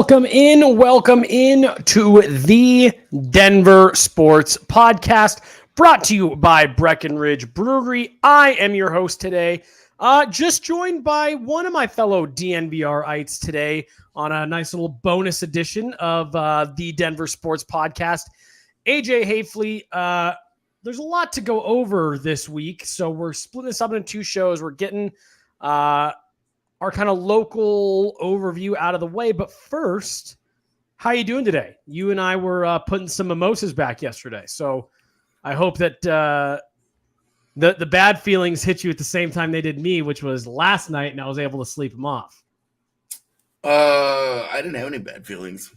Welcome in to the Denver Sports Podcast, brought to you by Breckenridge Brewery. I am your host today, just joined by one of my fellow DNVR-ites today on a nice little bonus edition of the Denver Sports Podcast, AJ Hayfley. There's a lot to go over this week, so we're splitting this up into two shows. We're getting our kind of local overview out of the way. But first, how you doing today? You and I were putting some mimosas back yesterday. So I hope that the bad feelings hit you at the same time they did me, which was last night, and I was able to sleep them off. I didn't have any bad feelings.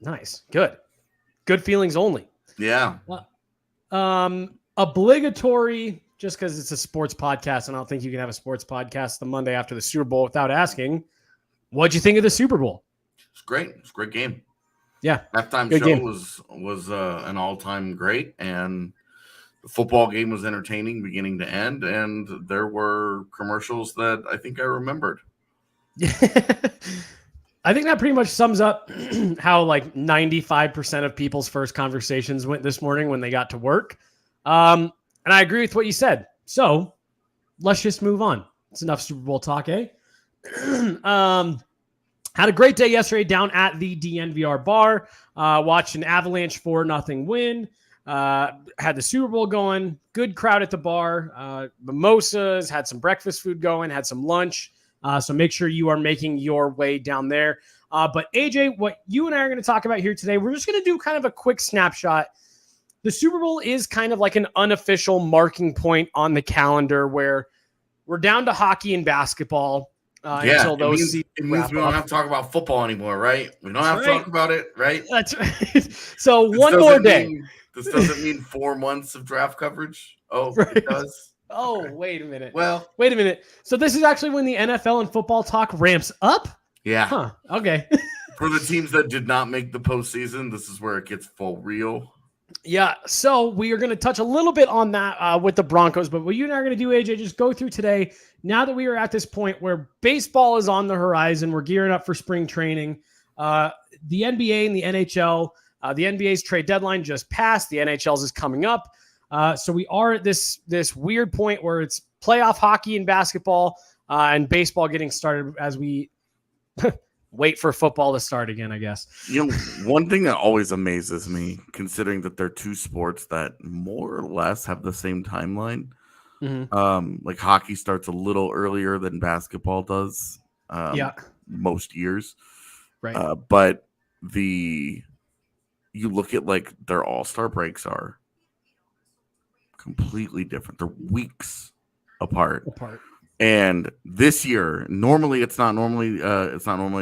Nice. Good feelings only. Yeah. Obligatory, just because it's a sports podcast, and I don't think you can have a sports podcast the Monday after the Super Bowl without asking, what'd you think of the Super Bowl? It's great. It's a great game. Yeah. Halftime show game. was an all-time great, and the football game was entertaining beginning to end, and there were commercials that I think I remembered. I think that pretty much sums up how like 95% of people's first conversations went this morning when they got to work. And I agree with what you said. So let's just move on. It's enough Super Bowl talk, eh? Had a great day yesterday down at the DNVR bar. Watched an Avalanche 4-0 win. Had the Super Bowl going. Good crowd at the bar. Mimosas. Had some breakfast food going. Had some lunch. So make sure you are making your way down there. But AJ, what you and I are going to talk about here today, we're just going to do kind of a quick snapshot. The Super Bowl is kind of like an unofficial marking point on the calendar where we're down to hockey and basketball until those seasons. It means we don't have to talk about football anymore, right? We don't have to talk about it, right? That's right. So one more day. This doesn't mean 4 months of draft coverage. Oh, right. It does? Oh, okay. Wait a minute. Well, wait a minute. So this is actually when the NFL and football talk ramps up? Yeah. Huh. Okay. For the teams that did not make the postseason, this is where it gets full real. Yeah, so we are going to touch a little bit on that with the Broncos, but what you and I are going to do, AJ, just go through today, now that we are at this point where baseball is on the horizon, we're gearing up for spring training, the NBA and the NHL, the NBA's trade deadline just passed, the NHL's is coming up, so we are at this weird point where it's playoff hockey and basketball and baseball getting started as we wait for football to start again, I guess. You know, one thing that always amazes me, considering that they're two sports that more or less have the same timeline. Mm-hmm. Like hockey starts a little earlier than basketball does. Most years. Right. But you look at like their all-star breaks are completely different. They're weeks apart. And this year, normally it's not normally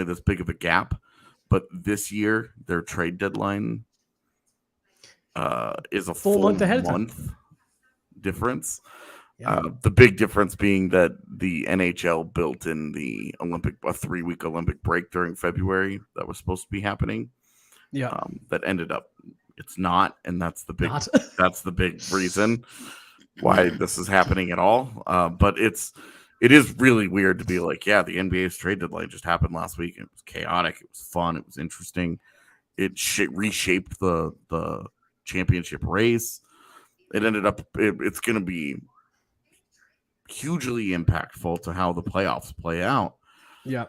this big of a gap, but this year their trade deadline is a full month difference. Yeah. The big difference being that the NHL built in a 3-week Olympic break during February that was supposed to be happening. Yeah, that ended up it's not, and that's the big reason why this is happening at all. But it is really weird to be like, yeah, the NBA's trade deadline just happened last week. It was chaotic. It was fun. It was interesting. It reshaped the championship race. It ended up, it's going to be hugely impactful to how the playoffs play out. Yeah.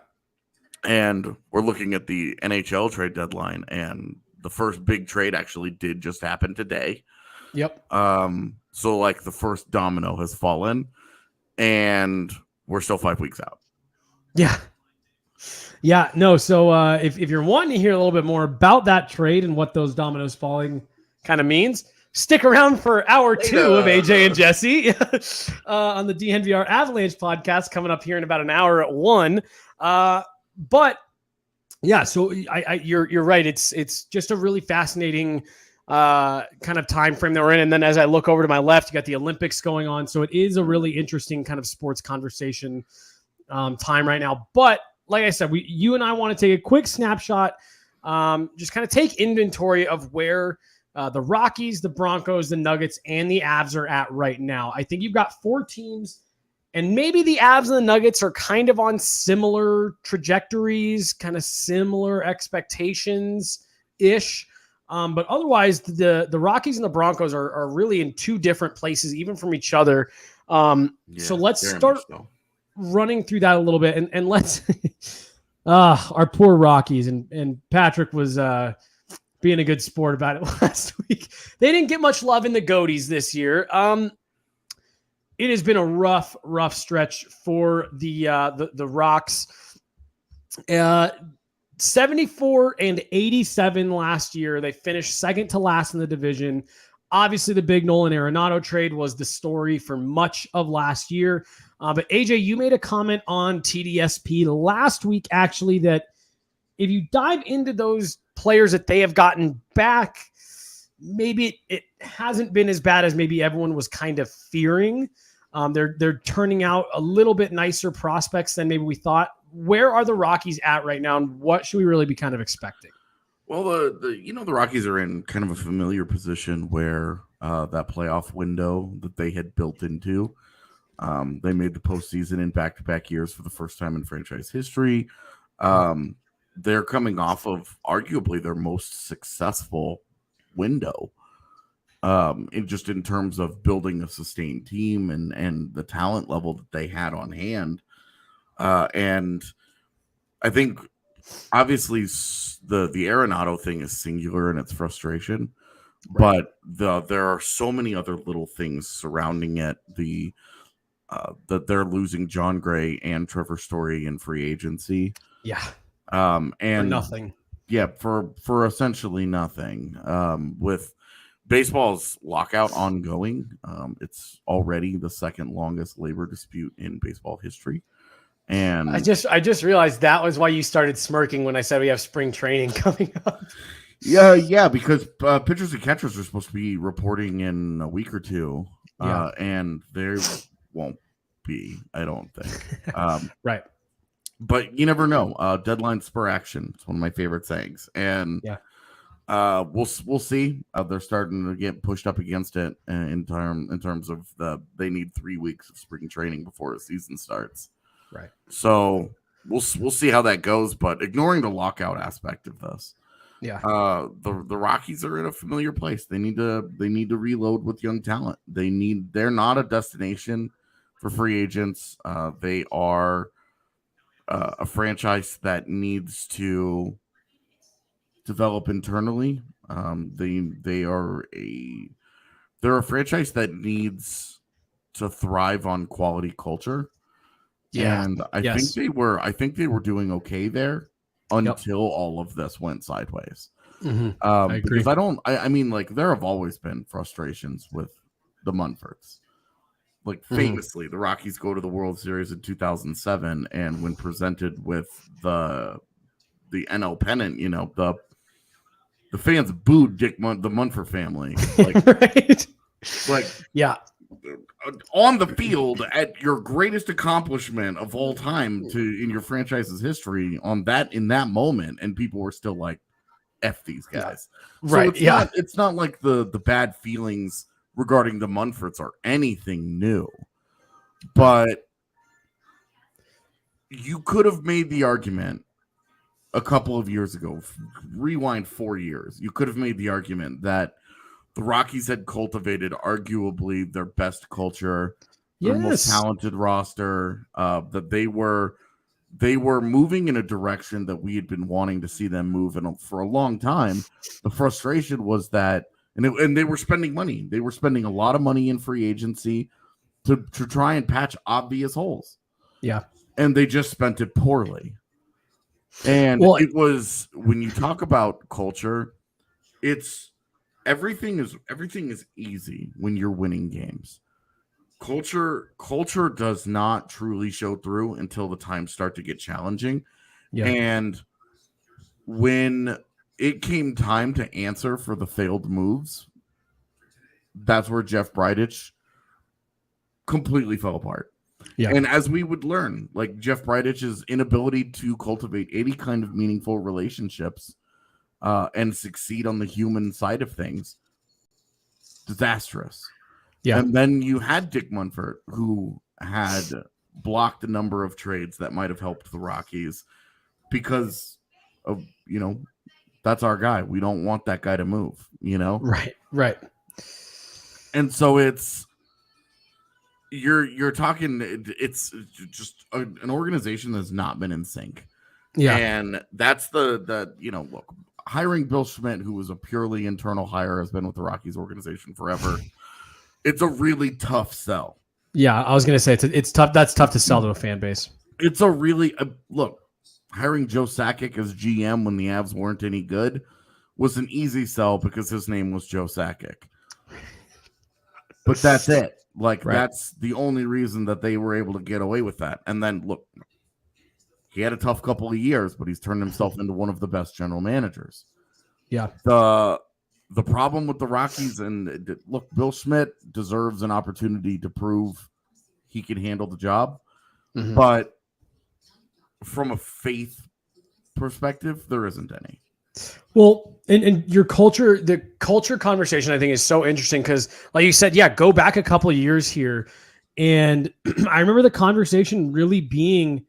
And we're looking at the NHL trade deadline, and the first big trade actually did just happen today. Yep. So like the first domino has fallen. And we're still 5 weeks out. Yeah. Yeah. No. So if you're wanting to hear a little bit more about that trade and what those dominoes falling kind of means, stick around for hour 2 of AJ and Jesse on the DNVR Avalanche podcast coming up here in about an hour at 1. But yeah, so you're right. It's just a really fascinating kind of time frame that we're in. And then as I look over to my left, you got the Olympics going on. So it is a really interesting kind of sports conversation time right now. But like I said, you and I want to take a quick snapshot, just kind of take inventory of where the Rockies, the Broncos, the Nuggets, and the Avs are at right now. I think you've got 4 teams And maybe the Avs and the Nuggets are kind of on similar trajectories, kind of similar expectations-ish. But otherwise, the Rockies and the Broncos are really in two different places, even from each other. So let's start running through that a little bit. And let's our poor Rockies. And Patrick was being a good sport about it last week. They didn't get much love in the Goaties this year. It has been a rough stretch for the Rocks. 74-87 last year. They finished second to last in the division. Obviously, the big Nolan Arenado trade was the story for much of last year. But AJ, you made a comment on TDSP last week, actually, that if you dive into those players that they have gotten back, maybe it hasn't been as bad as maybe everyone was kind of fearing. They're turning out a little bit nicer prospects than maybe we thought. Where are the Rockies at right now, and what should we really be kind of expecting? Well, the Rockies are in kind of a familiar position where that playoff window that they had built into, they made the postseason in back-to-back years for the first time in franchise history. They're coming off of arguably their most successful window. In terms of building a sustained team and the talent level that they had on hand. And I think obviously the Arenado thing is singular in its frustration, right. But there are so many other little things surrounding it. That they're losing John Gray and Trevor Story in free agency. Yeah. And for nothing. Yeah, for essentially nothing. With baseball's lockout ongoing, it's already the second longest labor dispute in baseball history. And I just realized that was why you started smirking when I said we have spring training coming up. Yeah, because pitchers and catchers are supposed to be reporting in a week or two, and there won't be, I don't think. Right. But you never know. Deadline spur action. It's one of my favorite sayings. And we'll see. They're starting to get pushed up against it in terms of they need 3 weeks of spring training before the season starts. Right. So we'll see how that goes. But ignoring the lockout aspect of this, the Rockies are in a familiar place. They need to reload with young talent. They're not a destination for free agents. They are a franchise that needs to develop internally. They're a franchise that needs to thrive on quality culture. Yeah, and I think they were doing okay there until all of this went sideways. Mm-hmm. I agree. Because I mean, like, there have always been frustrations with the Munfords. Like, famously, the Rockies go to the World Series in 2007, and when presented with the NL pennant, the fans booed the Munford family. Like, right? Like, yeah. On the field, at your greatest accomplishment of all time in your franchise's history, in that moment, and people were still like, "F these guys." Yeah. Right? So it's not like the bad feelings regarding the Munfords are anything new, but you could have made the argument a couple of years ago. Rewind 4 years, you could have made the argument that the Rockies had cultivated arguably their best culture, their most talented roster, that they were moving in a direction that we had been wanting to see them move in for a long time. The frustration was that, and they were spending money. They were spending a lot of money in free agency to try and patch obvious holes. Yeah. And they just spent it poorly. And it was, when you talk about culture, it's, everything is easy when you're winning games. Culture does not truly show through until the times start to get challenging. Yeah. And when it came time to answer for the failed moves, that's where Jeff Bridich completely fell apart. Yeah. And as we would learn, like, Jeff Bridich's inability to cultivate any kind of meaningful relationships and succeed on the human side of things, disastrous. Yeah. And then you had Dick Munford, who had blocked a number of trades that might have helped the Rockies because of, that's our guy. We don't want that guy to move, Right. And so you're talking, it's just an organization that's not been in sync. Yeah. And that's look, hiring Bill Schmidt, who was a purely internal hire, has been with the Rockies organization forever. It's a really tough sell. Yeah, I was going to say it's tough. That's tough to sell to a fan base. It's a really look. Hiring Joe Sakic as GM when the Avs weren't any good was an easy sell because his name was Joe Sakic. But that's it. That's the only reason that they were able to get away with that. And then look, he had a tough couple of years, but he's turned himself into one of the best general managers. Yeah. The problem with the Rockies, and look, Bill Schmidt deserves an opportunity to prove he can handle the job. Mm-hmm. But from a faith perspective, there isn't any. Well, and your the culture conversation, I think, is so interesting because, like you said, go back a couple of years here. And I remember the conversation really being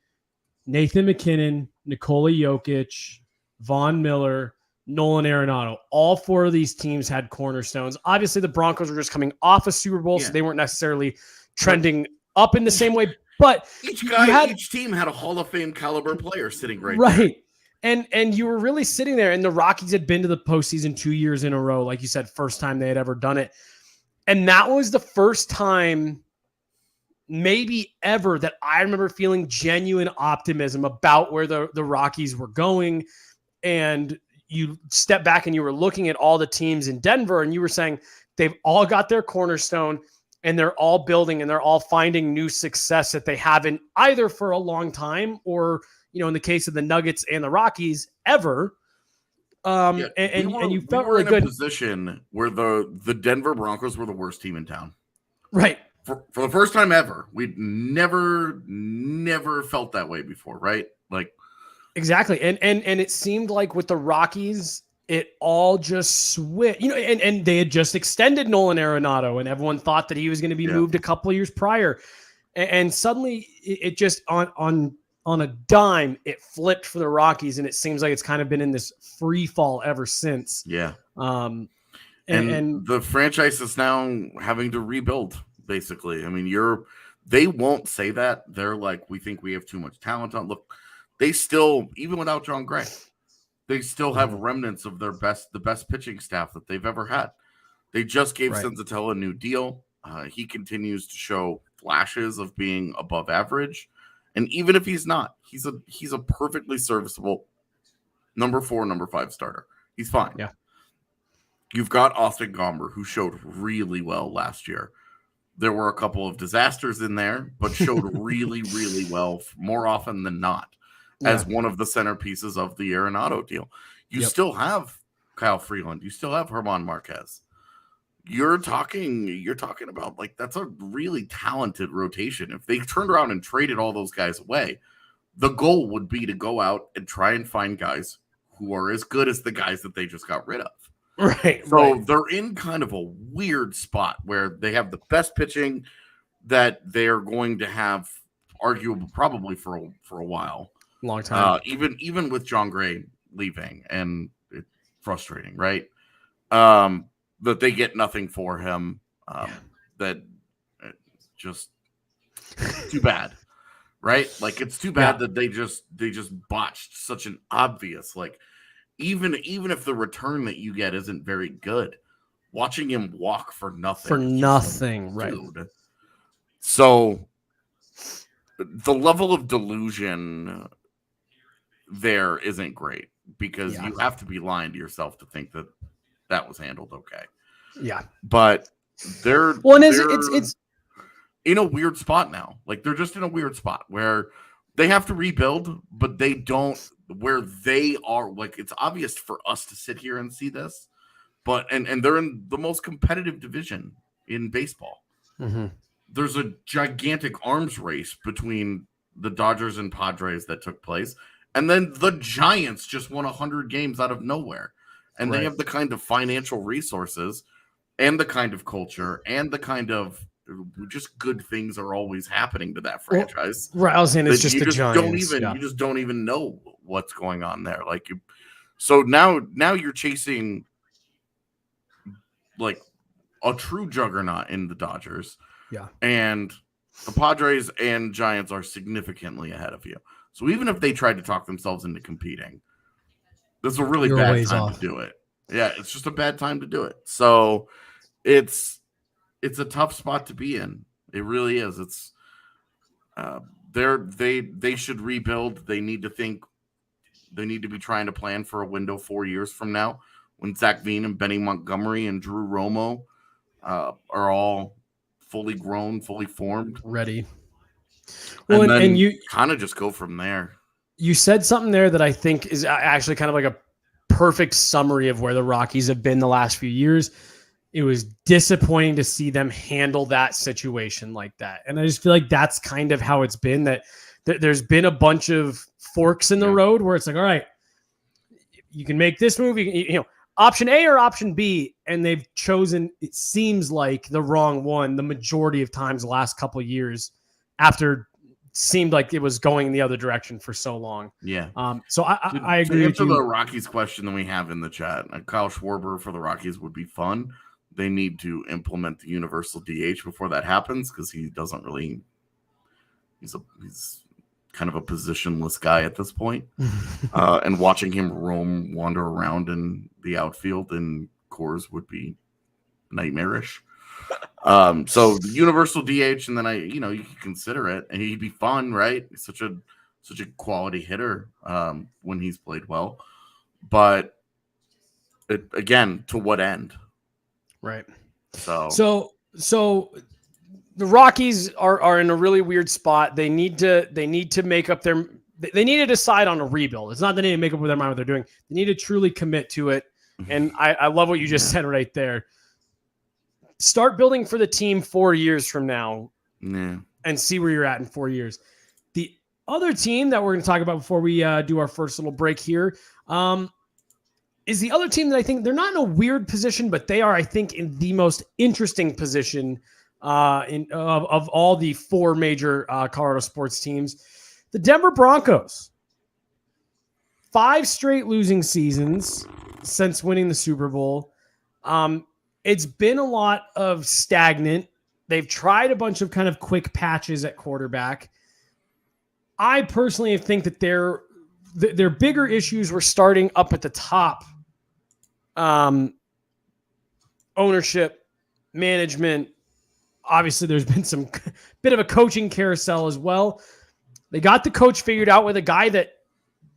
Nathan McKinnon, Nikola Jokic, Von Miller, Nolan Arenado. All four of these teams had cornerstones. Obviously, the Broncos were just coming off a Super Bowl, so they weren't necessarily trending up in the same way. But each team had a Hall of Fame caliber player sitting right there. And you were really sitting there, and the Rockies had been to the postseason 2 years in a row, like you said, first time they had ever done it. And that was the first time maybe ever that I remember feeling genuine optimism about where the Rockies were going. And you step back and you were looking at all the teams in Denver, and you were saying they've all got their cornerstone and they're all building and they're all finding new success that they haven't either for a long time or, in the case of the Nuggets and the Rockies, ever. And you felt really good. In a position where the Denver Broncos were the worst team in town. Right. For the first time ever. We'd never felt that way before, right? Exactly. And it seemed like with the Rockies, it all just switched, and they had just extended Nolan Arenado, and everyone thought that he was going to be moved a couple of years prior. And suddenly it just on a dime, it flipped for the Rockies, and it seems like it's kind of been in this free fall ever since. Yeah. And the franchise is now having to rebuild, basically. I mean, they won't say that. They're like, we think we have too much talent on. Look, they still, even without John Gray, they still have remnants of the best pitching staff that they've ever had. They just gave Senzatella a new deal. He continues to show flashes of being above average. And even if he's not, he's a perfectly serviceable number 4, number 5 starter. He's fine. Yeah. You've got Austin Gomber, who showed really well last year. There were a couple of disasters in there, but showed really, really well more often than not as one of the centerpieces of the Arenado deal. You still have Kyle Freeland. You still have German Marquez. You're talking about that's a really talented rotation. If they turned around and traded all those guys away, the goal would be to go out and try and find guys who are as good as the guys that they just got rid of. Right. So they're in kind of a weird spot where they have the best pitching that they're going to have, arguably probably for a while, long time. Even with John Gray leaving, and it's frustrating, right? That they get nothing for him. That just too bad, right? It's too bad that they just botched such an obvious, even if the return that you get isn't very good, watching him walk for nothing, right? Dude. So the level of delusion there isn't great because you have to be lying to yourself to think that was handled okay. Yeah. But they're it's in a weird spot now. They're just in a weird spot where they have to rebuild, but they don't where they are. It's obvious for us to sit here and see this, but and they're in the most competitive division in baseball. Mm-hmm. There's a gigantic arms race between the Dodgers and Padres that took place. And then the Giants just won 100 games out of nowhere. And they have the kind of financial resources and the kind of culture and the kind of just good things are always happening to that franchise. Right, I was saying it's just the Giants. You just don't even know what's going on there. Like so now you're chasing like a true juggernaut in the Dodgers. Yeah. And the Padres and Giants are significantly ahead of you. So even if they tried to talk themselves into competing, this is a really bad time to do it. Yeah, it's just a bad time to do it. So it's a tough spot to be in. It really is. It's they should rebuild. They need to be trying to plan for a window 4 years from now when Zach Veen and Benny Montgomery and Drew Romo are all fully grown, fully formed, ready. Well, and you kind of just go from there. You said something there that I think is actually kind of like a perfect summary of where the Rockies have been the last few years. It was disappointing to see them handle that situation like that. And I just feel like that's kind of how it's been, that there's been a bunch of forks in the road where it's like, all right, you can make this move, option A or option B, and they've chosen, it seems like, the wrong one the majority of times the last couple of years after seemed like it was going the other direction for so long. Yeah. So I agree to with you. The Rockies question that we have in the chat, Kyle Schwarber for the Rockies would be fun. They need to implement the universal DH before that happens because he doesn't really. He's kind of a positionless guy at this point. And watching him wander around in the outfield in Coors would be nightmarish. So the universal DH, and then you can consider it, and he'd be fun, right? He's such a quality hitter when he's played well, but again, to what end? Right. So the Rockies are in a really weird spot. They need to make up they need to decide on a rebuild. It's not that they need to make up with their mind what they're doing. They need to truly commit to it. And I love what you just said right there. Start building for the team 4 years from now and see where you're at in 4 years. The other team that we're going to talk about before we do our first little break here is the other team that I think they're not in a weird position, but they are, I think, in the most interesting position of all the four major Colorado sports teams. The Denver Broncos. 5 straight losing seasons since winning the Super Bowl. It's been a lot of stagnant. They've tried a bunch of kind of quick patches at quarterback. I personally think that their bigger issues were starting up at the top. Ownership, management. Obviously, there's been some bit of a coaching carousel as well. They got the coach figured out with a guy that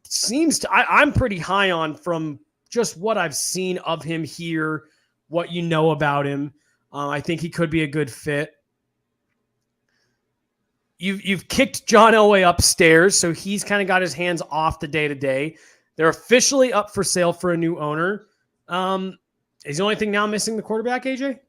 seems to, I'm pretty high on from just what I've seen of him here, what you know about him. I think he could be a good fit. You've kicked John Elway upstairs, so he's kind of got his hands off the day-to-day. They're officially up for sale for a new owner. Is the only thing now missing the quarterback, AJ?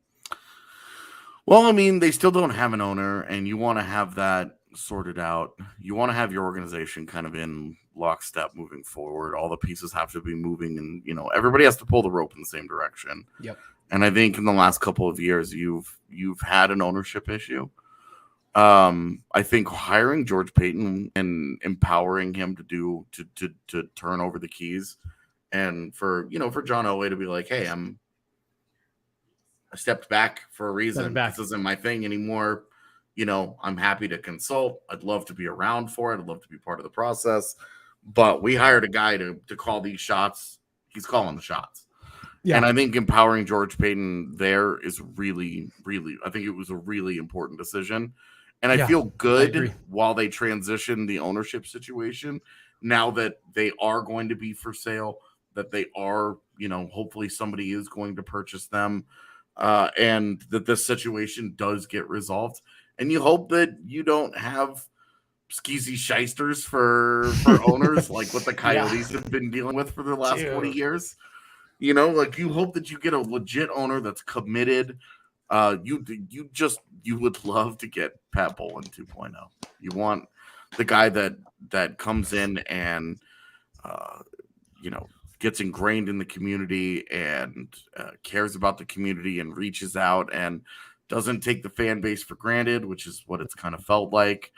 Well, I mean, they still don't have an owner, and you want to have that sorted out. You want to have your organization kind of in lockstep moving forward. All the pieces have to be moving, and everybody has to pull the rope in the same direction. Yep. And I think in the last couple of years, you've had an ownership issue. I think hiring George Payton and empowering him to turn over the keys, and for John Elway to be like, hey, I stepped back for a reason. This isn't my thing anymore. I'm happy to consult. I'd love to be around for it. I'd love to be part of the process. But we hired a guy to call these shots. He's calling the shots. Yeah. And I think empowering George Payton there is really, really, I think it was a really important decision. And I feel good while they transition the ownership situation, now that they are going to be for sale, that they are, hopefully somebody is going to purchase them, and that this situation does get resolved. And you hope that you don't have skeezy shysters for owners like what the Coyotes have been dealing with for the last 20 years. You hope that you get a legit owner that's committed. You would love to get Pat Bowlen 2.0. You want the guy that comes in and gets ingrained in the community and cares about the community and reaches out and doesn't take the fan base for granted, which is what it's kind of felt like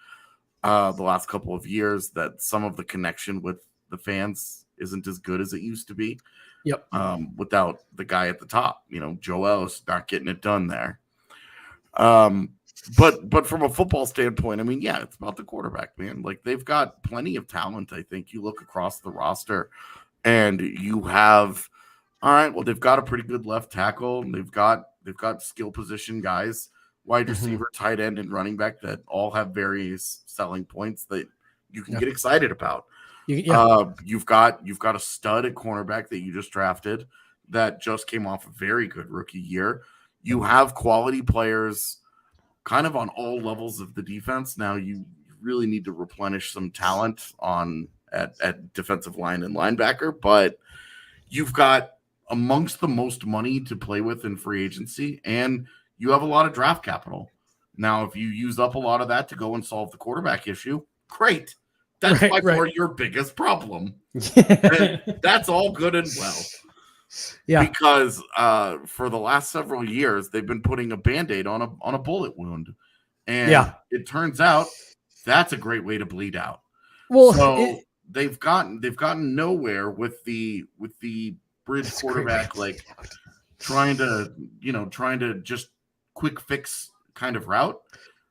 the last couple of years, that some of the connection with the fans isn't as good as it used to be. Yep. Without the guy at the top, Joel's not getting it done there. But from a football standpoint, I mean, yeah, it's about the quarterback, man. Like, they've got plenty of talent. I think you look across the roster and you have, all right, well, they've got a pretty good left tackle. And they've got skill position guys, wide receiver, tight end, and running back that all have various selling points that you can get excited about. You've got a stud at cornerback that you just drafted that just came off a very good rookie year. You have quality players kind of on all levels of the defense. Now you really need to replenish some talent at defensive line and linebacker, but you've got amongst the most money to play with in free agency, and you have a lot of draft capital. Now, if you use up a lot of that to go and solve the quarterback issue, great. That's by far your biggest problem. That's all good and well. Yeah. Because for the last several years, they've been putting a Band-Aid on a bullet wound. And it turns out that's a great way to bleed out. Well, so they've gotten nowhere with the bridge quarterback, like trying to just quick fix kind of route.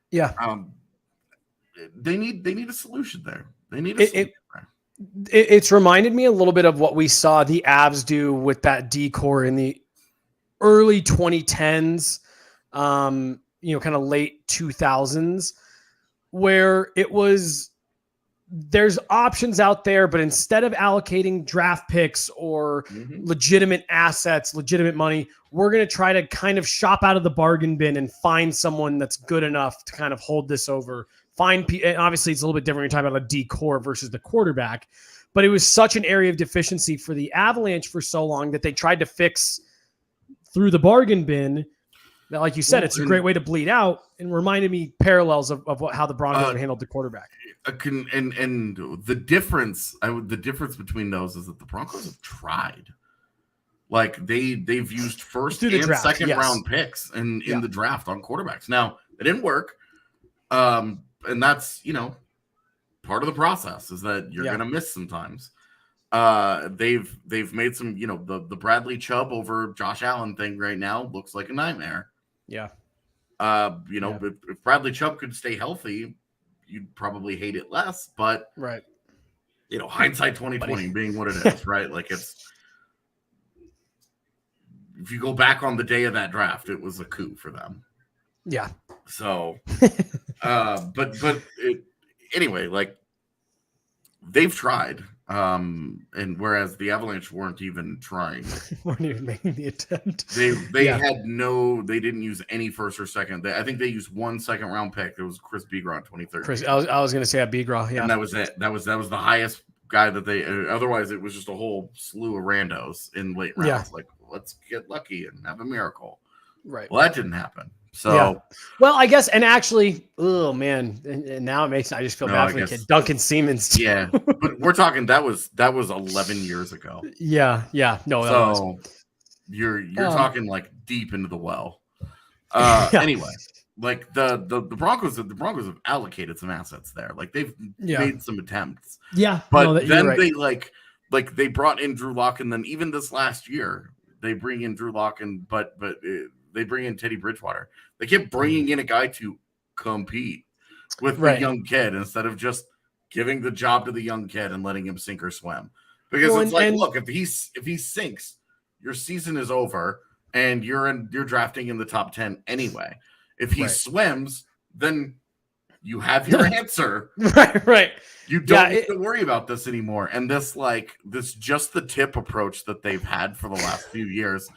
Yeah. They need a solution there. They need a solution there. It's reminded me a little bit of what we saw the Avs do with that D-core in the early 2010s, kind of late 2000s, where it was, there's options out there, but instead of allocating draft picks or legitimate assets, legitimate money, we're going to try to kind of shop out of the bargain bin and find someone that's good enough to kind of hold this over. Obviously, it's a little bit different when you're talking about a D-core versus the quarterback, but it was such an area of deficiency for the Avalanche for so long that they tried to fix through the bargain bin. That, like you said, it's a great way to bleed out, and reminded me parallels of how the Broncos have handled the quarterback. And the difference between those is that the Broncos have tried. Like they've used first and draft, second round picks in the draft on quarterbacks. Now, it didn't work. And that's, part of the process is that you're going to miss sometimes. They've made some, the Bradley Chubb over Josh Allen thing right now looks like a nightmare. Yeah. If Bradley Chubb could stay healthy, you'd probably hate it less, but hindsight 2020 being what it is, right? Like if you go back on the day of that draft, it was a coup for them. Yeah. So, anyway, like they've tried, and whereas the Avalanche weren't even trying, weren't even making the attempt. They didn't use any first or second. I think they used 1 second round pick. It was Chris Beagra in 2013. I was going to say Beagra, and that was it. That was the highest guy that they. Otherwise, it was just a whole slew of randos in late rounds. Yeah. Like, let's get lucky and have a miracle. Right. Well, that didn't happen. So, well, I guess, and actually, oh man, and now I just feel bad for the kid, Duncan Siemens. Too. Yeah, but we're talking that was 11 years ago. Yeah, no. So you're talking like deep into the well. Anyway, like the Broncos have allocated some assets there. Like they've made some attempts. Yeah, but then they they brought in Drew Lock, and then even this last year they bring in Drew Lock, and but they bring in Teddy Bridgewater. They kept bringing in a guy to compete with the young kid instead of just giving the job to the young kid and letting him sink or swim. Because look, if he sinks, your season is over and you're drafting in the top 10 anyway. If he swims, then you have your answer. Right. You don't need to worry about this anymore. And this just the tip approach that they've had for the last few years.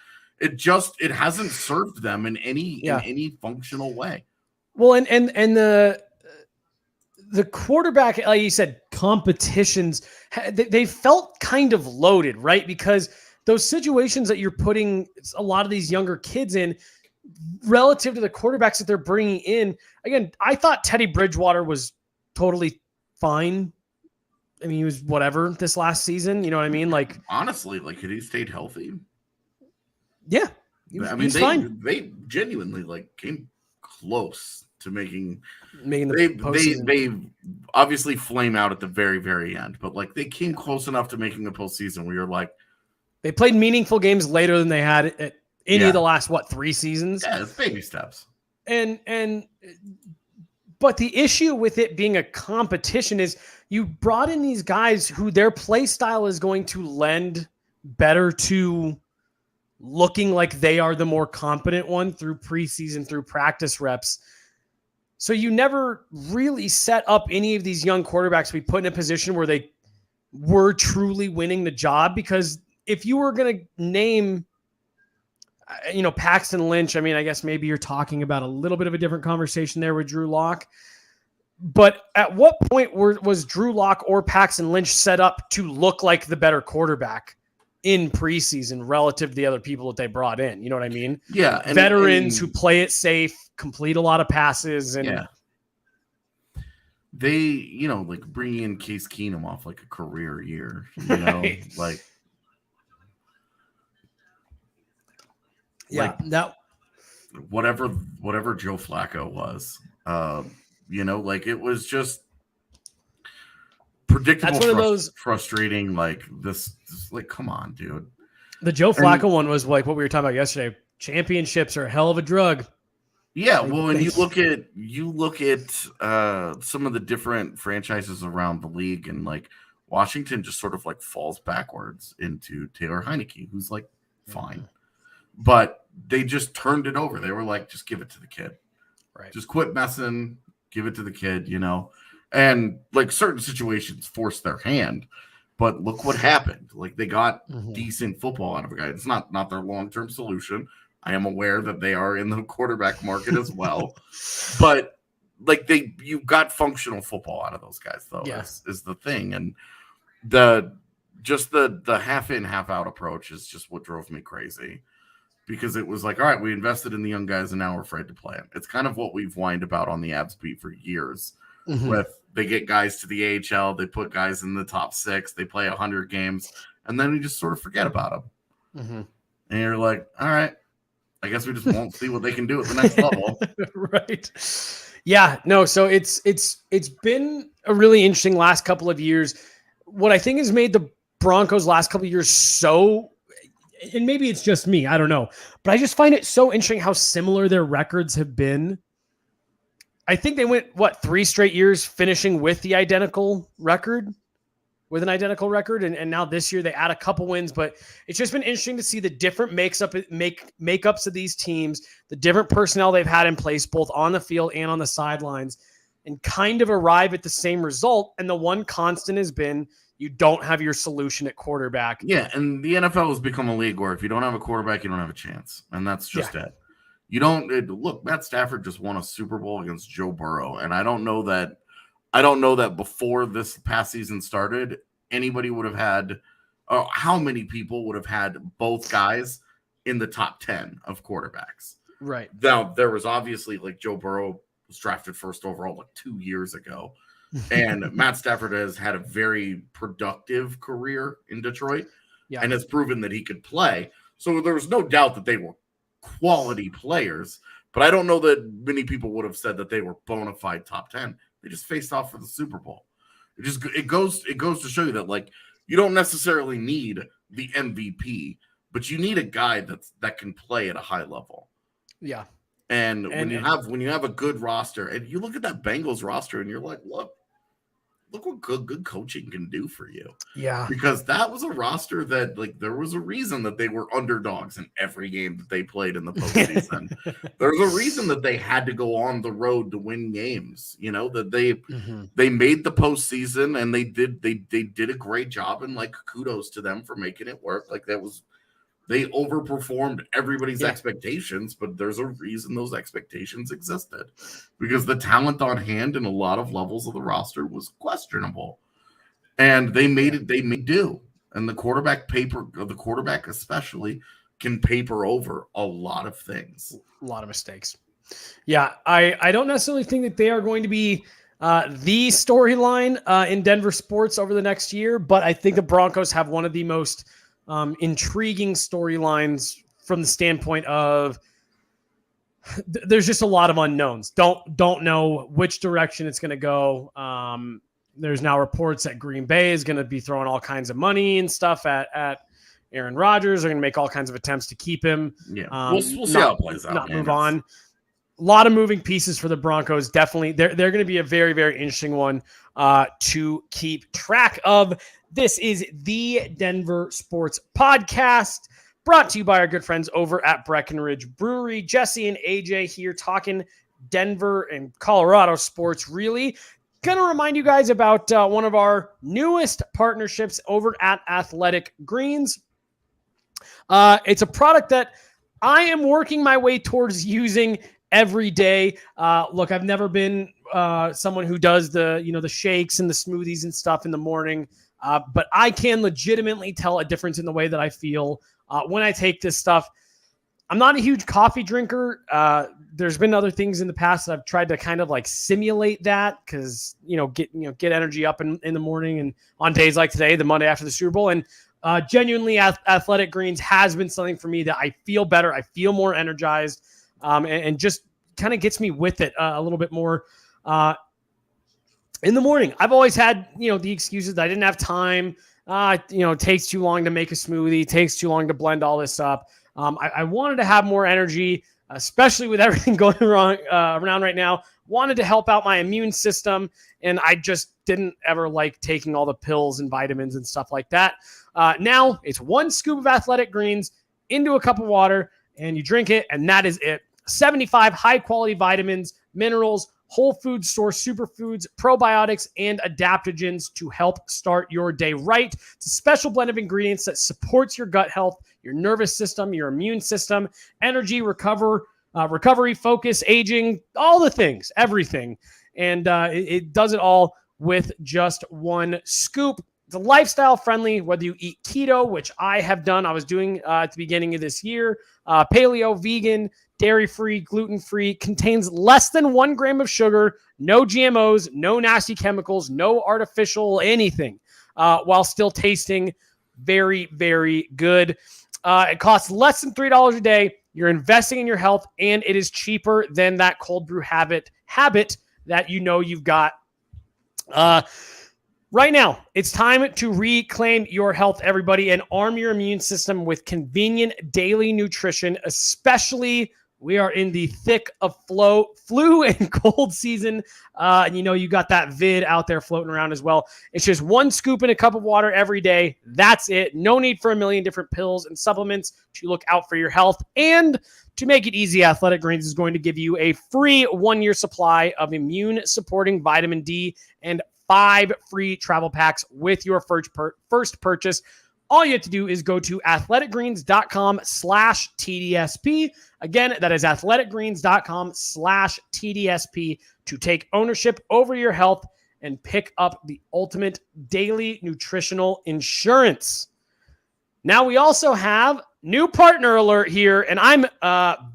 It hasn't served them in any functional way. Well, and the quarterback, like you said, competitions, they felt kind of loaded, right? Because those situations that you're putting a lot of these younger kids in relative to the quarterbacks that they're bringing in. Again, I thought Teddy Bridgewater was totally fine. I mean, he was whatever this last season. You know what I mean? Like, honestly, like, had he stayed healthy? Yeah. I mean, they genuinely like came close to making the postseason. They obviously flame out at the very, very end, but like they came close enough to making the postseason where you're like, they played meaningful games later than they had at any of the last 3 seasons. Yeah, it's baby steps. But the issue with it being a competition is you brought in these guys who their play style is going to lend better to looking like they are the more competent one through preseason, through practice reps. So you never really set up any of these young quarterbacks to be put in a position where they were truly winning the job. Because if you were going to name, Paxton Lynch, I mean, I guess maybe you're talking about a little bit of a different conversation there with Drew Lock. But at what point was Drew Lock or Paxton Lynch set up to look like the better quarterback in preseason relative to the other people that they brought in? You know what I mean? Yeah. Veterans who play it safe, complete a lot of passes. And they, like bringing in Case Keenum off like a career year, right. like. Yeah, that whatever Joe Flacco was, like it was just predictable. That's one of those frustrating. Like this, like come on, dude. The Joe Flacco one was like what we were talking about yesterday. Championships are a hell of a drug. Yeah, well, and you look at some of the different franchises around the league, and like Washington just sort of like falls backwards into Taylor Heineke, who's like fine. But they just turned it over. They were like, just give it to the kid. Right. Just quit messing, give it to the kid, And like certain situations forced their hand. But look what happened. Like they got decent football out of a guy. It's not their long-term solution. I am aware that they are in the quarterback market as well. But like you got functional football out of those guys, though, is the thing. And the half in, half out approach is just what drove me crazy. Because it was like, all right, we invested in the young guys and now we're afraid to play them. It's kind of what we've whined about on the Abs beat for years. With they get guys to the AHL, they put guys in the top 6, they play 100 games, and then we just sort of forget about them. And you're like, all right, I guess we just won't see what they can do at the next level. Right. Yeah, no, so it's been a really interesting last couple of years. What I think has made the Broncos last couple of years so, and maybe it's just me, I don't know, but I just find it so interesting how similar their records have been. I think they went, 3 straight years finishing with an identical record. And now this year they add a couple wins, but it's just been interesting to see the different makeups of these teams, the different personnel they've had in place, both on the field and on the sidelines, and kind of arrive at the same result. And the one constant has been, you don't have your solution at quarterback. Yeah, and the NFL has become a league where if you don't have a quarterback, you don't have a chance. And that's just it. You don't look, Matt Stafford just won a Super Bowl against Joe Burrow. And I don't know that before this past season started, anybody would have had, how many people would have had both guys in the top 10 of quarterbacks. Right. Now, there was obviously like Joe Burrow was drafted first overall like 2 years ago. And Matt Stafford has had a very productive career in Detroit and has proven that he could play. So there was no doubt that they were quality players, but I don't know that many people would have said that they were bona fide top 10. They just faced off for the Super Bowl. It goes to show you that like you don't necessarily need the MVP, but you need a guy that can play at a high level. Yeah. And when you have a good roster, and you look at that Bengals roster and you're like, look what good coaching can do for you. Yeah. Because that was a roster that like there was a reason that they were underdogs in every game that they played in the postseason. There's a reason that they had to go on the road to win games, that they made the postseason and they did a great job, and like kudos to them for making it work. Like they overperformed everybody's expectations, but there's a reason those expectations existed, because the talent on hand in a lot of levels of the roster was questionable, and they made do. And the quarterback especially can paper over a lot of things, a lot of mistakes. Yeah. I don't necessarily think that they are going to be the storyline in Denver sports over the next year, but I think the Broncos have one of the most intriguing storylines from the standpoint of there's just a lot of unknowns. Don't know which direction it's going to go. There's now reports that Green Bay is going to be throwing all kinds of money and stuff at Aaron Rodgers. They're going to make all kinds of attempts to keep him. Yeah, we'll see how it plays out. Not move on. A lot of moving pieces for the Broncos. Definitely, they're going to be a very, very interesting one to keep track of. This is the Denver Sports Podcast, brought to you by our good friends over at Breckenridge Brewery. Jesse and AJ here talking Denver and Colorado sports, really. Going to remind you guys about one of our newest partnerships over at Athletic Greens. It's a product that I am working my way towards using every day. Look, I've never been someone who does the shakes and the smoothies and stuff in the morning, but I can legitimately tell a difference in the way that I feel when I take this stuff. I'm not a huge coffee drinker. There's been other things in the past that I've tried to kind of like simulate that because, get energy up in the morning and on days like today, the Monday after the Super Bowl. And genuinely, Athletic Greens has been something for me that I feel better. I feel more energized and just kind of gets me with it a little bit more in the morning. I've always had, the excuses that I didn't have time. It takes too long to make a smoothie, takes too long to blend all this up. I wanted to have more energy, especially with everything going around right now. Wanted to help out my immune system, and I just didn't ever like taking all the pills and vitamins and stuff like that. Now it's one scoop of Athletic Greens into a cup of water, and you drink it, and that is it. 75 high-quality vitamins, minerals, whole food source superfoods, probiotics, and adaptogens to help start your day right. It's a special blend of ingredients that supports your gut health, your nervous system, your immune system, energy, recovery, focus, aging, all the things, everything. And it does it all with just one scoop. It's lifestyle friendly, whether you eat keto, which I have done. I was doing at the beginning of this year, paleo, vegan, dairy-free, gluten-free, contains less than 1 gram of sugar, no GMOs, no nasty chemicals, no artificial anything, while still tasting very, very good. It costs less than $3 a day. You're investing in your health, and it is cheaper than that cold brew habit that you've got. Right now, it's time to reclaim your health, everybody, and arm your immune system with convenient daily nutrition, especially we are in the thick of flu and cold season. And you got that vid out there floating around as well. It's just one scoop in a cup of water every day. That's it. No need for a million different pills and supplements to look out for your health. And to make it easy, Athletic Greens is going to give you a free 1-year supply of immune-supporting vitamin D and 5 free travel packs with your first purchase. All you have to do is go to athleticgreens.com/TDSP. Again, that is athleticgreens.com/TDSP to take ownership over your health and pick up the ultimate daily nutritional insurance. Now, we also have new partner alert here, and I'm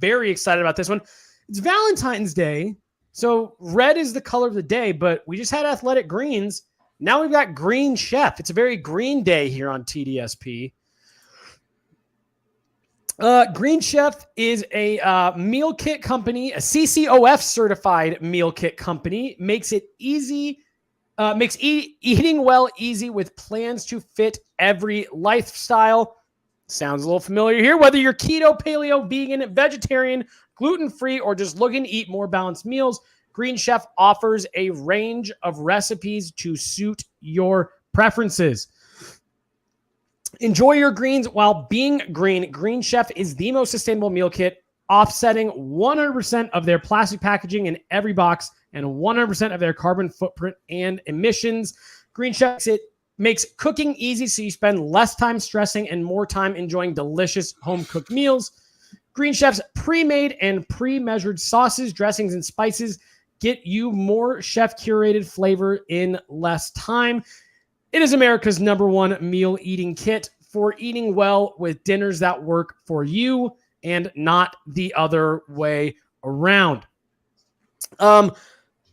very excited about this one. It's Valentine's Day, so red is the color of the day, but we just had Athletic Greens. Now we've got Green Chef. It's a very green day here on TDSP. Green Chef is a meal kit company, a CCOF certified meal kit company. Makes it easy, makes eating well easy with plans to fit every lifestyle. Sounds a little familiar here. Whether you're keto, paleo, vegan, vegetarian, gluten-free, or just looking to eat more balanced meals, Green Chef offers a range of recipes to suit your preferences. Enjoy your greens while being green. Green Chef is the most sustainable meal kit, offsetting 100% of their plastic packaging in every box and 100% of their carbon footprint and emissions. Green Chef makes cooking easy so you spend less time stressing and more time enjoying delicious home-cooked meals. Green Chef's pre-made and pre-measured sauces, dressings, and spices get you more chef-curated flavor in less time. It is America's #1 meal eating kit for eating well with dinners that work for you and not the other way around. I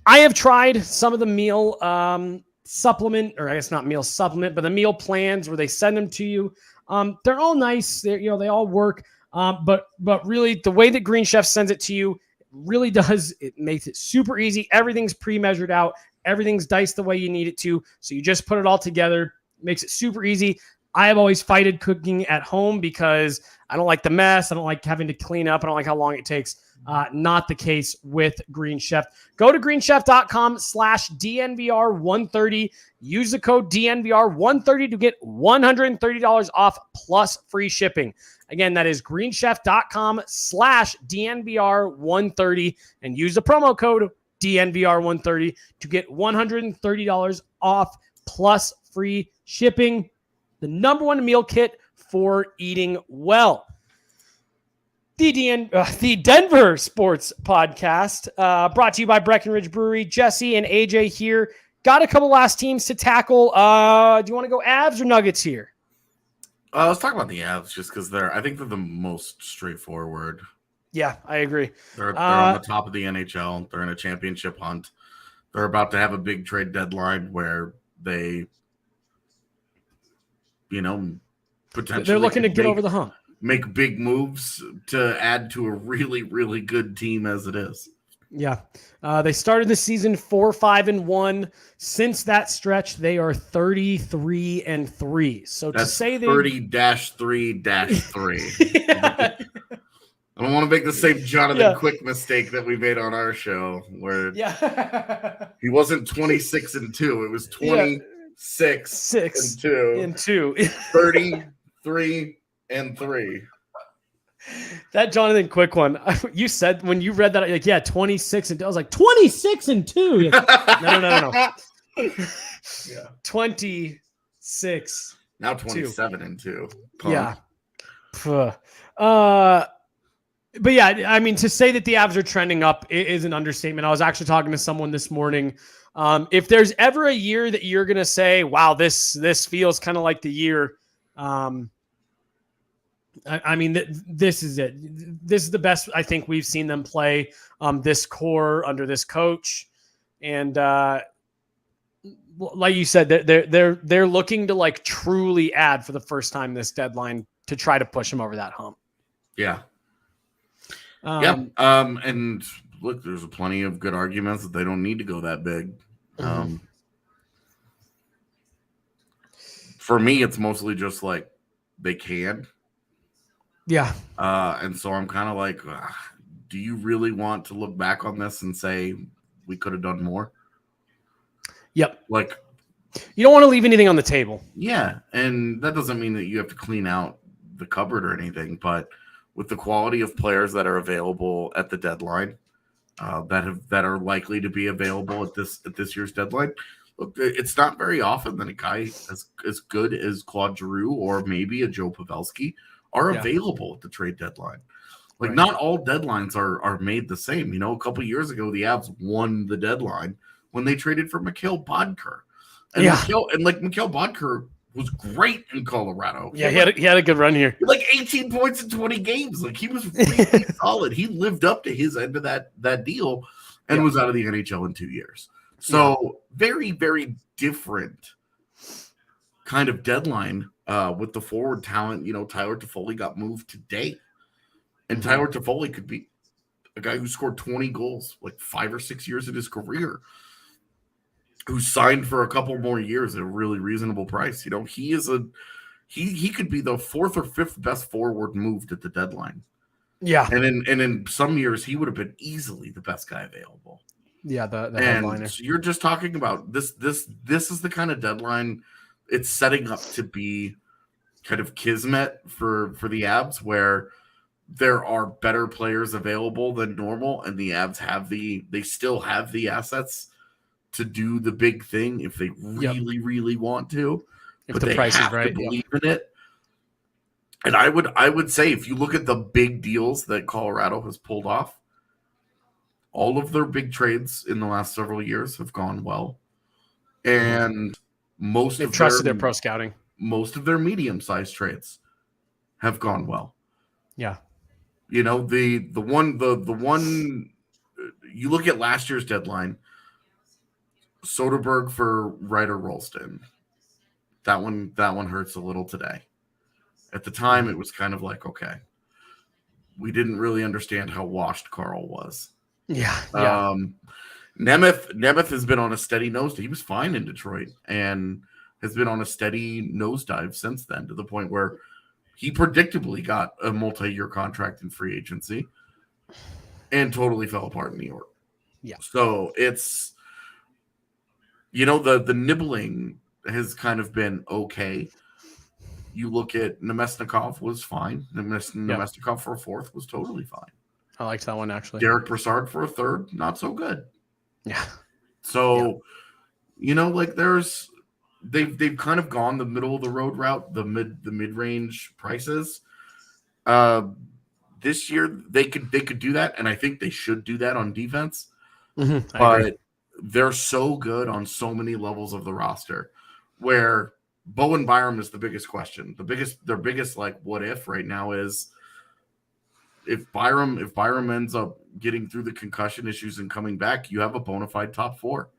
have tried some of the meal supplement, or I guess not meal supplement, but the meal plans where they send them to you. They're all nice. They all work. But really, the way that Green Chef sends it to you really does, it makes it super easy. Everything's pre-measured out. Everything's diced the way you need it to. So you just put it all together. Makes it super easy. I have always fighted cooking at home because I don't like the mess. I don't like having to clean up. I don't like how long it takes. Not the case with Green Chef. Go to greenchef.com/DNVR130. Use the code DNVR130 to get $130 off plus free shipping. Again, that is greenchef.com/DNVR130 and use the promo code DNVR130 to get $130 off plus free shipping. The number one meal kit for eating well. The Denver Sports Podcast, brought to you by Breckenridge Brewery. Jesse and AJ here. Got a couple last teams to tackle. Do you want to go Avs or Nuggets here? Let's talk about the Avs just because I think they're the most straightforward. Yeah, I agree. They're on the top of the NHL. They're in a championship hunt. They're about to have a big trade deadline where they, potentially they're looking to get over the hump. Make big moves to add to a really, really good team as it is. Yeah. They started the season 4-5-1. Since that stretch, they are 33-3. So that's to say they 30-3-3. I don't want to make the same Jonathan Quick mistake that we made on our show where he wasn't 26-2. It was 26-2. 33-3. That Jonathan Quick one, you said when you read that, like, 26-2. I was like, 26-2. No. Yeah. 26. Now 27-2. Yeah. But yeah, I mean, to say that the Avs are trending up is an understatement. I was actually talking to someone this morning. If there's ever a year that you're going to say, wow, this feels kind of like the year, I mean, this is it. This is the best I think we've seen them play this core under this coach. And like you said, they're looking to like truly add for the first time this deadline to try to push them over that hump. Yeah. And look, there's plenty of good arguments that they don't need to go that big. For me, it's mostly just like they can. Yeah. And so I'm kind of like, do you really want to look back on this and say we could have done more? Yep. Like, you don't want to leave anything on the table. Yeah. And that doesn't mean that you have to clean out the cupboard or anything, but with the quality of players that are available at the deadline, that are likely to be available at this year's deadline. Look, it's not very often that a guy as good as Claude Giroux or maybe a Joe Pavelski are available at the trade deadline. Like, right. Not all deadlines are made the same. A couple years ago, the Avs won the deadline when they traded for Mikhail Bodker. And Mikhail Bodker was great in Colorado. Yeah, he had a good run here. Like 18 points in 20 games. Like, he was really solid. He lived up to his end of that deal and was out of the NHL in 2 years. So very, very different kind of deadline with the forward talent. Tyler Toffoli got moved today. And Tyler Toffoli could be a guy who scored 20 goals like 5 or 6 years of his career, who signed for a couple more years at a really reasonable price. He is he could be the 4th or 5th best forward moved at the deadline. Yeah. And in some years he would have been easily the best guy available. Yeah, the headliner. So you're just talking about this is the kind of deadline it's setting up to be kind of kismet for the Avs, where there are better players available than normal, and the Avs they still have the assets to do the big thing if they really, really want to. If the price is right, to believe in it. And I would say, if you look at the big deals that Colorado has pulled off, all of their big trades in the last several years have gone well. And they've trusted their pro scouting. Most of their medium-sized trades have gone well. Yeah. The one you look at last year's deadline, Soderberg for Ryder Rolston. That one hurts a little today. At the time, it was kind of like, okay. we didn't really understand how washed Carl was. Yeah. Nemeth has been on a steady nosedive. He was fine in Detroit and has been on a steady nosedive since then, to the point where he predictably got a multi-year contract in free agency and totally fell apart in New York. Yeah. So it's, the nibbling has kind of been okay. You look at Nemesnikov was fine. Nemesnikov for a fourth was totally fine. I liked that one, actually. Derek Brassard for a third, not so good. Yeah. So, there's they've kind of gone the middle of the road route, the mid-range prices. This year they could do that, and I think they should do that on defense. Mm-hmm. But they're so good on so many levels of the roster, where Bowen Byram is the biggest question. Their biggest like what if right now is if Byram ends up getting through the concussion issues and coming back, you have a bona fide top four.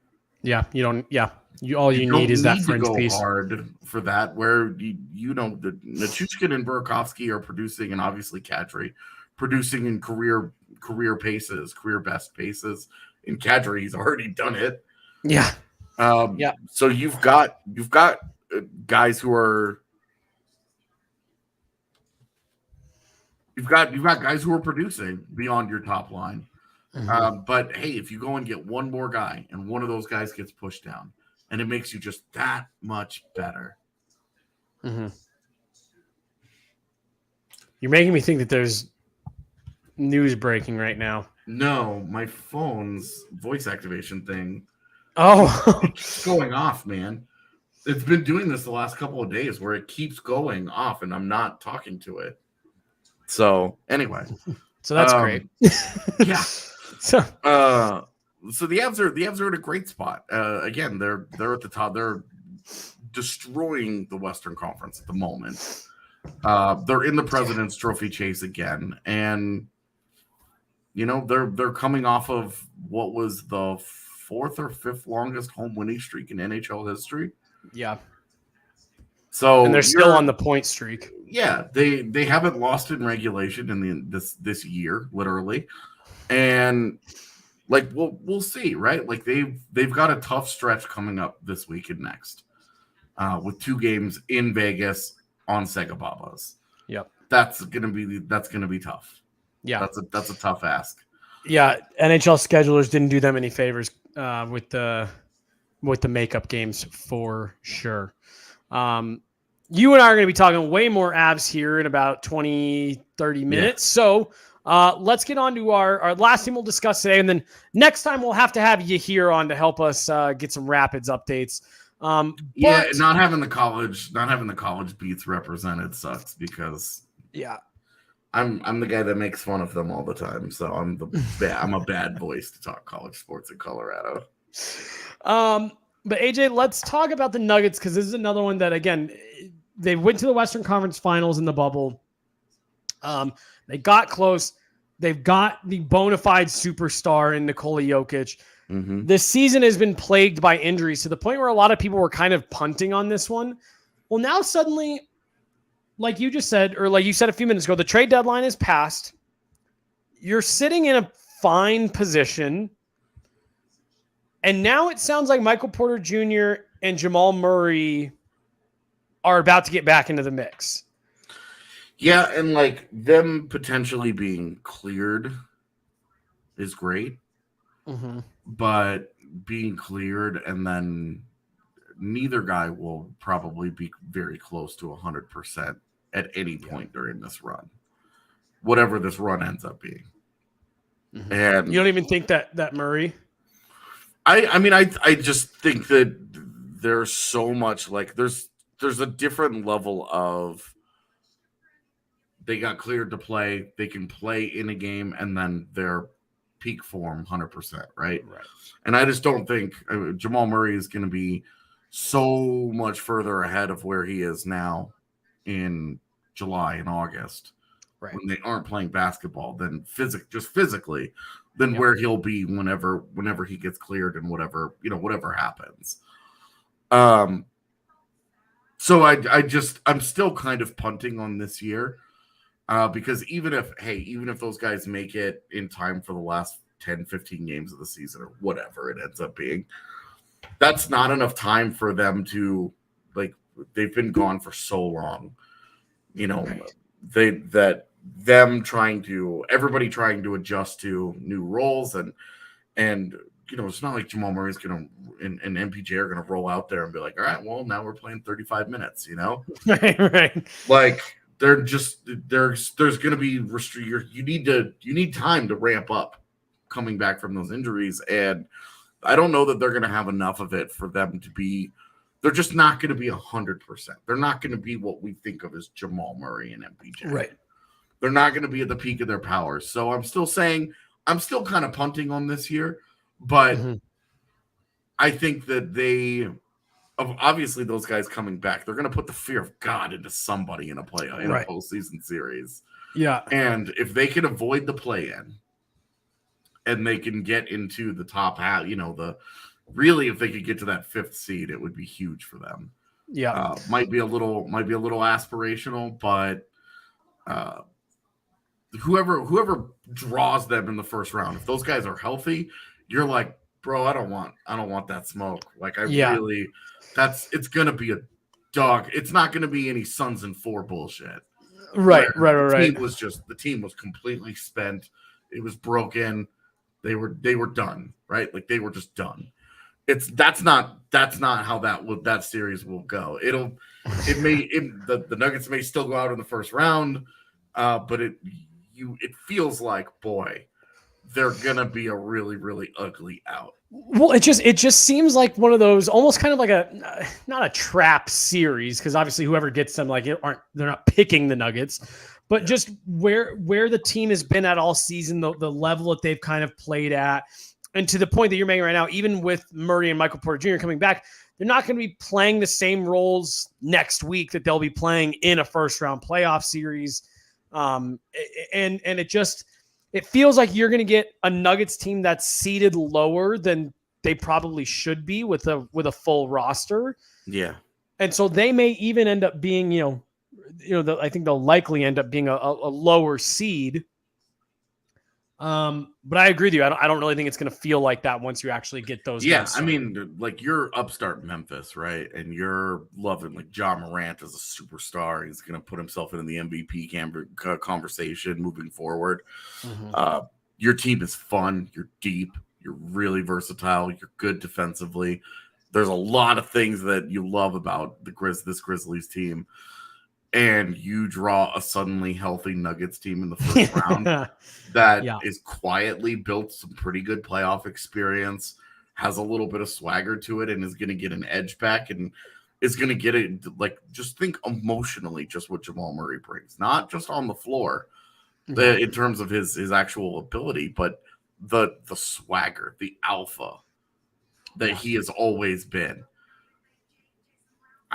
Yeah, you don't. Yeah, you need is that fringe go piece. Hard for that, where the Nichushkin and Burakovsky are producing, and obviously Kadri producing in career paces, career best paces. In Kadri, he's already done it. Yeah. So you've got guys who are. You've got guys who are producing beyond your top line. Mm-hmm. But hey, if you go and get one more guy and one of those guys gets pushed down, and it makes you just that much better. Mm-hmm. You're making me think that there's news breaking right now. No, my phone's voice activation thing. Oh, it's going off, man. It's been doing this the last couple of days where it keeps going off and I'm not talking to it. So anyway, so that's great. Yeah. So the Avs are at a great spot. Again, they're at the top. They're destroying the Western Conference at the moment. They're in the President's Trophy chase again, and they're coming off of what was the fourth or fifth longest home winning streak in NHL history. Yeah. So and they're still on the point streak. Yeah, they haven't lost in regulation in this year, literally, and like we'll see, right? Like they've got a tough stretch coming up this week and next, with 2 games in Vegas on Sega Babas. Yep, that's gonna be tough. Yeah, that's a tough ask. Yeah, NHL schedulers didn't do them any favors with the makeup games for sure. You and I are going to be talking way more Avs here in about 20, 30 minutes. Yeah. So let's get on to our last team we'll discuss today. And then next time we'll have to have you here on to help us get some Rapids updates. Not having the college beats represented sucks because I'm the guy that makes fun of them all the time. So I'm a bad voice to talk college sports in Colorado. But AJ, let's talk about the Nuggets because this is another one that, again, they went to the Western Conference Finals in the bubble. They got close. They've got the bona fide superstar in Nikola Jokic. Mm-hmm. This season has been plagued by injuries to the point where a lot of people were kind of punting on this one. Well, now suddenly, like you just said, or like you said a few minutes ago, the trade deadline is passed. You're sitting in a fine position. And now it sounds like Michael Porter Jr. and Jamal Murray are about to get back into the mix. Yeah, and like them potentially being cleared is great. Mm-hmm. But being cleared and then neither guy will probably be very close to 100% at any point during this run. Whatever this run ends up being. Mm-hmm. And you don't even think that Murray... I just think that there's so much like there's a different level of they got cleared to play, they can play in a game, and then their peak form 100%, right? And I just don't think Jamal Murray is going to be so much further ahead of where he is now in July and August when they aren't playing basketball than physically. Than where he'll be whenever he gets cleared and whatever happens. So I'm still kind of punting on this year. Because even if those guys make it in time for the last 10, 15 games of the season or whatever it ends up being, that's not enough time for them to, like, they've been gone for so long. Right. Everybody trying to adjust to new roles and it's not like Jamal Murray's going to and MPJ are going to roll out there and be like, all right, well, now we're playing 35 minutes, Right. Like, they're just there's going to be you need time to ramp up coming back from those injuries, and I don't know that they're going to have enough of it for them to be. They're just not going to be 100%. They're not going to be what we think of as Jamal Murray and MPJ. Right. They're not going to be at the peak of their powers. So I'm still kind of punting on this year, but I think that obviously those guys coming back, they're going to put the fear of God into somebody in a postseason series. Yeah. And if they can avoid the play-in and they can get into the top half, really, if they could get to that 5th seed, it would be huge for them. Yeah. Might be a little aspirational, but whoever draws them in the first round, if those guys are healthy, you're like, bro, I don't want that smoke. Like, it's going to be a dog. It's not going to be any Suns and 4 bullshit. Right. The team was completely spent. It was broken. They were done, right? Like, they were just done. That's not how that series will go. The Nuggets may still go out in the first round, but it feels like, boy, they're gonna be a really, really ugly out. Well, it just seems like one of those, almost kind of like not a trap series, because obviously whoever gets them, like, they're not picking the Nuggets, but just where the team has been at all season, the level that they've kind of played at, and to the point that you're making right now, even with Murray and Michael Porter Jr. coming back, they're not going to be playing the same roles next week that they'll be playing in a first round playoff series. And it feels like you're going to get a Nuggets team that's seated lower than they probably should be with a full roster. Yeah. And so they may even end up being, I think they'll likely end up being a lower seed. But I agree with you. I don't really think it's going to feel like that once you actually get those. Yeah, I mean, like, you're upstart Memphis, right? And you're loving, like, Ja Morant as a superstar. He's going to put himself into the MVP conversation moving forward. Mm-hmm. Your team is fun. You're deep. You're really versatile. You're good defensively. There's a lot of things that you love about this Grizzlies team. And you draw a suddenly healthy Nuggets team in the first round that is quietly built some pretty good playoff experience, has a little bit of swagger to it, and is going to get an edge back and is going to get it. Like, just think emotionally, just what Jamal Murray brings, not just on the floor, in terms of his actual ability, but the swagger, the alpha that he has always been.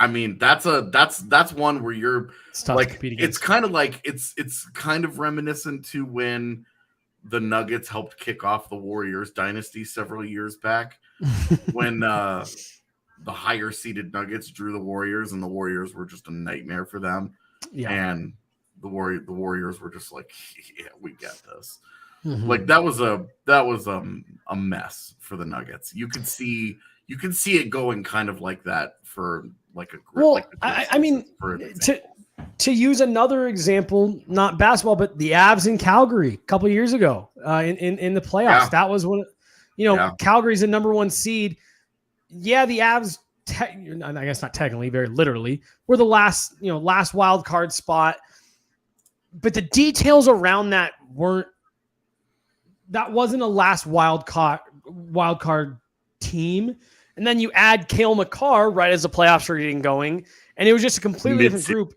I mean, that's one where you're like, it's kind of like it's kind of reminiscent to when the Nuggets helped kick off the Warriors dynasty several years back, when the higher seeded Nuggets drew the Warriors, and the Warriors were just a nightmare for them. Yeah. And the Warriors were just like, yeah, we get this. Mm-hmm. Like, that was a mess for the Nuggets. You could see it going kind of like that for like a group. Well, like I mean, to use another example, not basketball, but the Avs in Calgary a couple of years ago in the playoffs. Yeah. That was one. Calgary's the number 1 seed. Yeah, the Avs, I guess not technically, very literally, were the last wild card spot. But the details around that wasn't a last wild card team. And then you add Cale Makar right as the playoffs are getting going, and it was just a completely different group,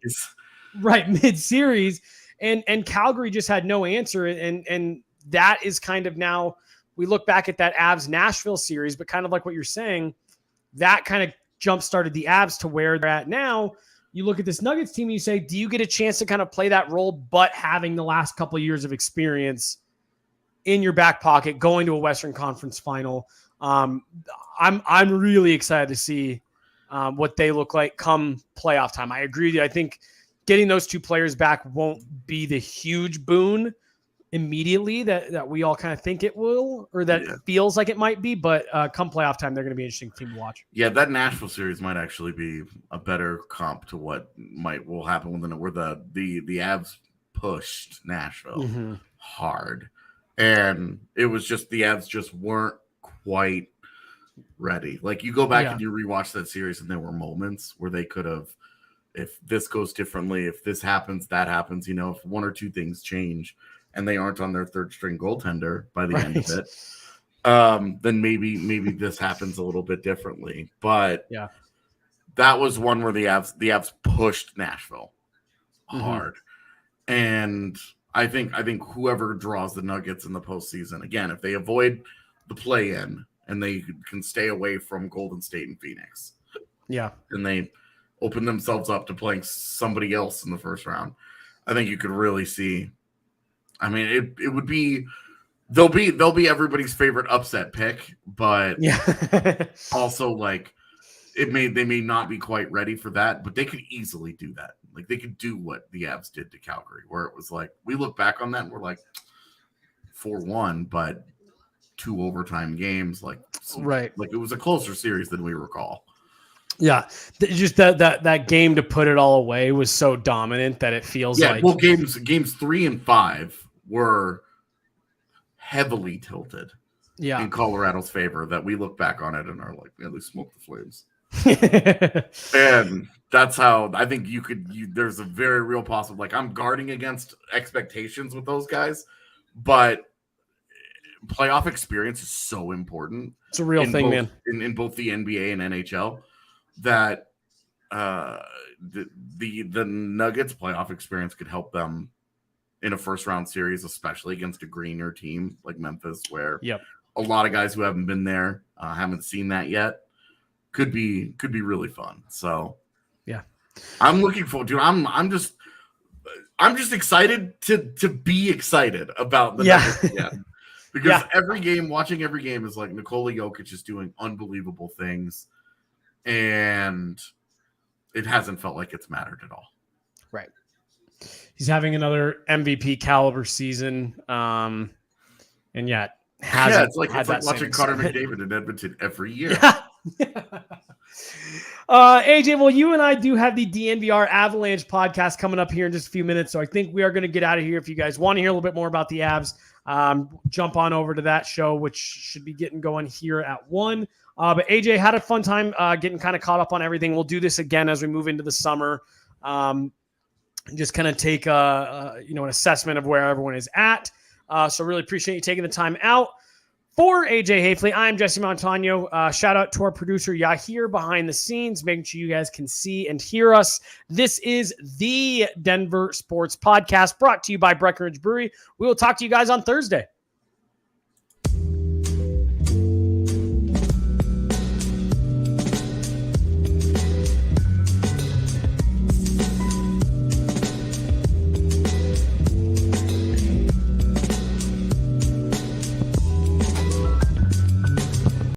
right, mid-series. And Calgary just had no answer, and that is kind of, now we look back at that Avs Nashville series, but kind of like what you're saying, that kind of jump-started the Avs to where they're at now. You look at this Nuggets team, and you say, do you get a chance to kind of play that role, but having the last couple of years of experience in your back pocket, going to a Western Conference final? I'm really excited to see what they look like come playoff time. I agree with you. I think getting those two players back won't be the huge boon immediately that we all kind of think it will, or that it feels like it might be. But come playoff time, they're going to be an interesting team to watch. Yeah, that Nashville series might actually be a better comp to what will happen where the Avs pushed Nashville hard, and it was just the Avs just weren't quite ready. Like, you go back and you rewatch that series, and there were moments where they could have, if this goes differently, if this happens, that happens, if one or two things change and they aren't on their third string goaltender by the end of it, then maybe this happens a little bit differently. But that was one where the Avs pushed Nashville hard. And I think whoever draws the Nuggets in the postseason, again, if they avoid the play-in and they can stay away from Golden State and Phoenix, and they open themselves up to playing somebody else in the first round, I think you could really see. I mean, it would be they'll be everybody's favorite upset pick, but also like they may not be quite ready for that, but they could easily do that. Like, they could do what the Avs did to Calgary, where it was like, we look back on that and we're like 4-1, but 2 overtime games, like it was a closer series than we recall. Yeah, just that game to put it all away was so dominant that it feels like. Well, games 3 and 5 were heavily tilted in Colorado's favor, that we look back on it and are like, they smoked the Flames. And that's how I think there's a very real possible, like, I'm guarding against expectations with those guys, but playoff experience is so important. It's a real thing, man. In both the NBA and NHL, that the Nuggets playoff experience could help them in a first round series, especially against a greener team like Memphis, where a lot of guys who haven't been there, haven't seen that yet, could be really fun. So I'm looking forward to it. I'm just excited to be excited about the Nuggets again. Because watching every game is like Nikola Jokic is doing unbelievable things, and it hasn't felt like it's mattered at all. Right. He's having another MVP caliber season, and yet hasn't. It's like watching Connor McDavid in Edmonton every year. AJ, well, you and I do have the DNVR Avalanche podcast coming up here in just a few minutes, so I think we are going to get out of here. If you guys want to hear a little bit more about the Avs, jump on over to that show, which should be getting going here at 1. But AJ, had a fun time getting kind of caught up on everything. We'll do this again as we move into the summer. Just kind of take an assessment of where everyone is at. So really appreciate you taking the time out. For AJ Hafley, I'm Jesse Montano. Shout out to our producer Yahir behind the scenes, making sure you guys can see and hear us. This is the Denver Sports Podcast, brought to you by Breckenridge Brewery. We will talk to you guys on Thursday.